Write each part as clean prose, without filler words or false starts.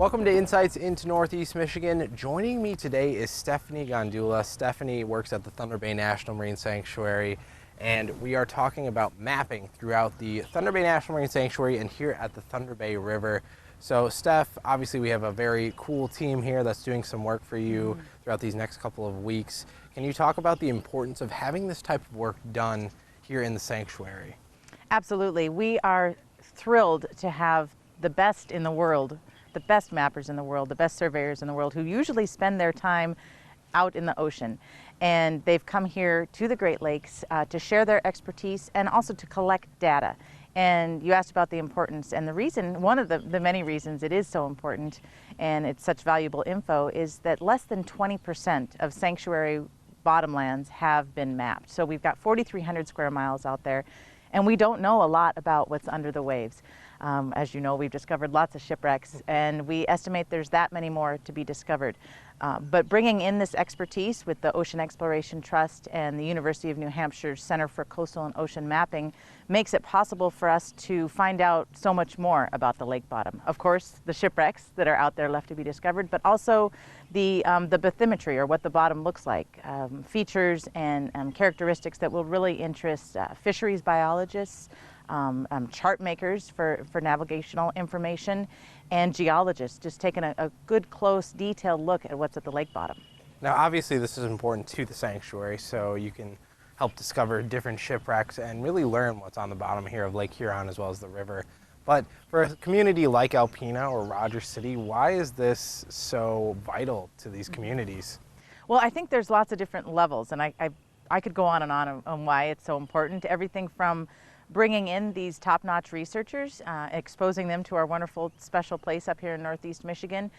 Welcome to Insights into Northeast Michigan. Joining me today is Stephanie Gondula. Stephanie works at the Thunder Bay National Marine Sanctuary, and we are talking about mapping throughout the Thunder Bay National Marine Sanctuary and here at the Thunder Bay River. So Steph, obviously we have a very cool team here that's doing some work for you throughout these next couple of weeks. Can you talk about the importance of having this type of work done here in the sanctuary? Absolutely. We are thrilled to have the best in the world, the best mappers in the world, the best surveyors in the world, who usually spend their time out in the ocean. And they've come here to the Great Lakes to share their expertise and also to collect data. And you asked about the importance, and the reason, one of the many reasons it is so important and it's such valuable info, is that less than 20% of sanctuary bottomlands have been mapped. So we've got 4,300 square miles out there, and we don't know a lot about what's under the waves. As you know, we've discovered lots of shipwrecks, and we estimate there's that many more to be discovered. But bringing in this expertise with the Ocean Exploration Trust and the University of New Hampshire's Center for Coastal and Ocean Mapping makes it possible for us to find out so much more about the lake bottom. Of course, the shipwrecks that are out there left to be discovered, but also the bathymetry, or what the bottom looks like, features and characteristics that will really interest fisheries biologists, chart makers for navigational information, and geologists, just taking a good, close, detailed look at what's at the lake bottom. Now, obviously this is important to the sanctuary, so you can help discover different shipwrecks and really learn what's on the bottom here of Lake Huron as well as the river. But for a community like Alpena or Rogers City, why is this so vital to these communities? Well, I think there's lots of different levels, and I could go on and on why it's so important. Everything from bringing in these top-notch researchers, exposing them to our wonderful special place up here in Northeast Michigan.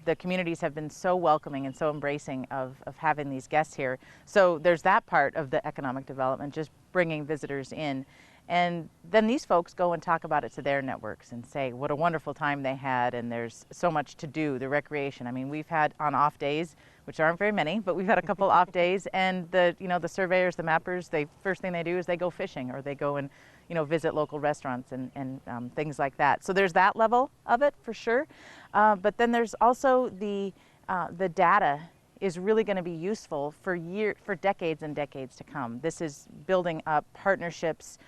The communities have been so welcoming and so embracing of having these guests here. So there's that part of the economic development, just bringing visitors in. And then these folks go and talk about it to their networks and say what a wonderful time they had, and there's so much to do, the recreation. I mean, we've had on off days, which aren't very many, but we've had a couple off days, and the surveyors, the mappers, first thing they do is they go fishing, or they go and visit local restaurants and things like that. So there's that level of it for sure, but then there's also the data is really going to be useful for decades and decades to come. This is building up partnerships,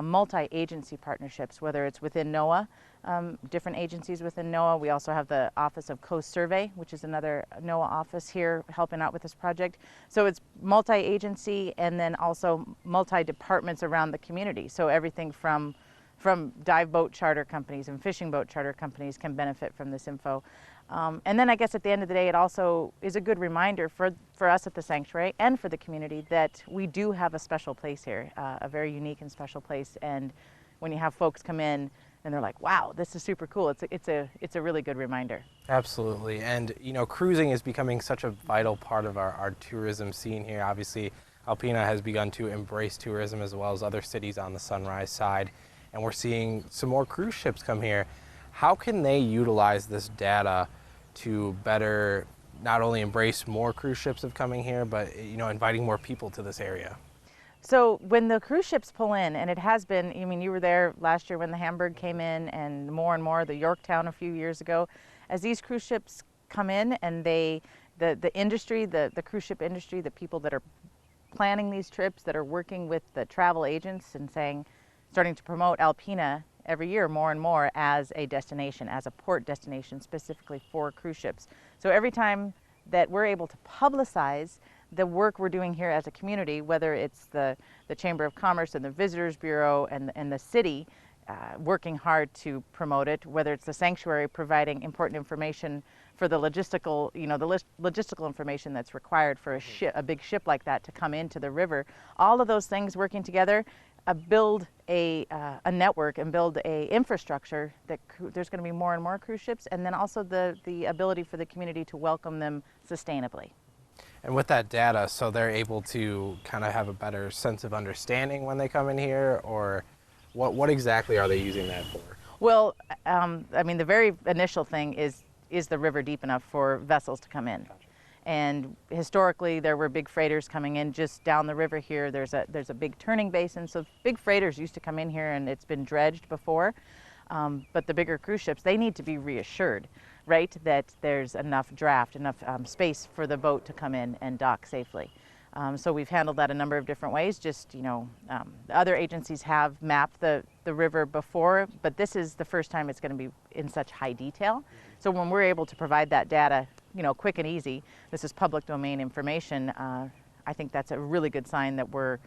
multi-agency partnerships, whether it's within NOAA, different agencies within NOAA. We also have the Office of Coast Survey, which is another NOAA office here helping out with this project. So it's multi-agency and then also multi-departments around the community. So everything from dive boat charter companies and fishing boat charter companies can benefit from this info. And then I guess at the end of the day, it also is a good reminder for us at the sanctuary and for the community that we do have a special place here, a very unique and special place. And when you have folks come in and they're like, wow, this is super cool, it's a really good reminder. Absolutely. And cruising is becoming such a vital part of our tourism scene here. Obviously, Alpena has begun to embrace tourism as well as other cities on the Sunrise side. And we're seeing some more cruise ships come here. How can they utilize this data to better not only embrace more cruise ships of coming here, but inviting more people to this area? So when the cruise ships pull in, and it has been, I mean, you were there last year when the Hamburg came in, and more, the Yorktown a few years ago, as these cruise ships come in and the industry, the cruise ship industry, the people that are planning these trips, that are working with the travel agents and starting to promote Alpena every year more and more as a destination, as a port destination specifically for cruise ships. So every time that we're able to publicize the work we're doing here as a community, whether it's the Chamber of Commerce and the Visitors Bureau and the city working hard to promote it, whether it's the sanctuary providing important information for the logistical, logistical information that's required for a big ship like that to come into the river, all of those things working together build a network and build a infrastructure that there's going to be more and more cruise ships, and then also the ability for the community to welcome them sustainably. And with that data, so they're able to kind of have a better sense of understanding when they come in here, or what exactly are they using that for? Well, I mean, the very initial thing is the river deep enough for vessels to come in? Gotcha. And historically, there were big freighters coming in just down the river here. There's a big turning basin, so big freighters used to come in here, and it's been dredged before. But the bigger cruise ships, they need to be reassured. right, that there's enough draft, enough space for the boat to come in and dock safely. So we've handled that a number of different ways. Just, the other agencies have mapped the river before, but this is the first time it's going to be in such high detail. So when we're able to provide that data, quick and easy, this is public domain information, I think that's a really good sign that we're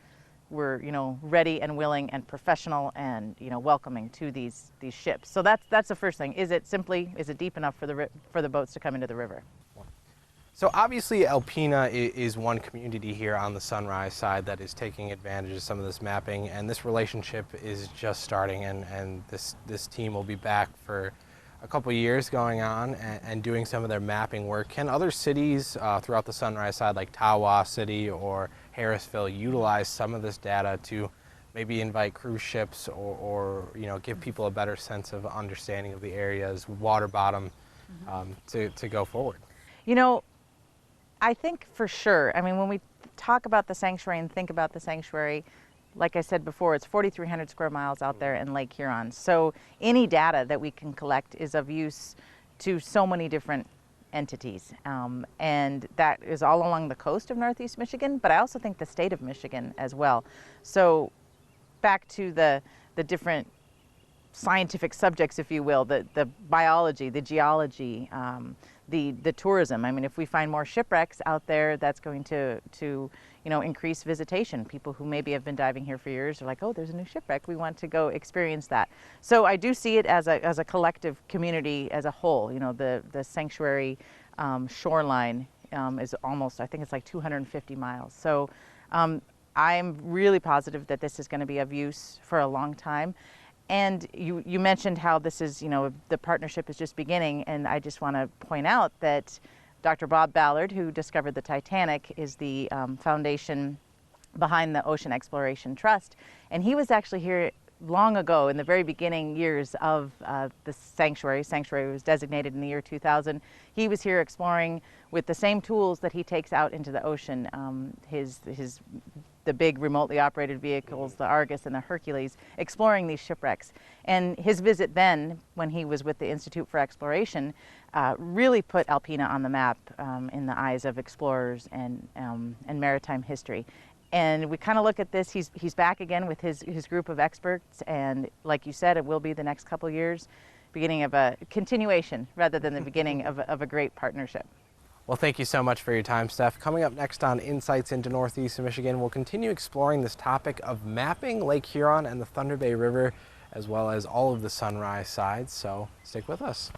ready and willing and professional and welcoming to these ships. So that's the first thing. Is it deep enough for the boats to come into the river? So obviously Alpena is one community here on the Sunrise side that is taking advantage of some of this mapping, and this relationship is just starting, and this team will be back for a couple years going on and doing some of their mapping work. Can other cities throughout the Sunrise side, like Tawas City or Harrisville, utilize some of this data to maybe invite cruise ships or give people a better sense of understanding of the area's water bottom to go forward? I think for sure. I mean, when we talk about the sanctuary and think about the sanctuary, like I said before, it's 4,300 square miles out there in Lake Huron. So any data that we can collect is of use to so many different entities. And that is all along the coast of Northeast Michigan, but I also think the state of Michigan as well. So back to the different scientific subjects, if you will, the biology, the geology, the tourism. I mean, if we find more shipwrecks out there, that's going to increase visitation. People who maybe have been diving here for years are like, oh, there's a new shipwreck, we want to go experience that. So I do see it as a collective community as a whole. The sanctuary shoreline is almost, I think it's like 250 miles. So I'm really positive that this is going to be of use for a long time. And you mentioned how this is, the partnership is just beginning, and I just want to point out that Dr. Bob Ballard, who discovered the Titanic, is the foundation behind the Ocean Exploration Trust, and he was actually here long ago in the very beginning years of the sanctuary. Sanctuary was designated in the year 2000. He was here exploring with the same tools that he takes out into the ocean, the big remotely operated vehicles, the Argus and the Hercules, exploring these shipwrecks. And his visit then, when he was with the Institute for Exploration, really put Alpena on the map in the eyes of explorers and maritime history. And we kind of look at this, he's back again with his group of experts, and like you said, it will be the next couple years, beginning of a continuation rather than the beginning of a great partnership. Well, thank you so much for your time, Steph. Coming up next on Insights into Northeast Michigan, we'll continue exploring this topic of mapping Lake Huron and the Thunder Bay River, as well as all of the Sunrise sides, so stick with us.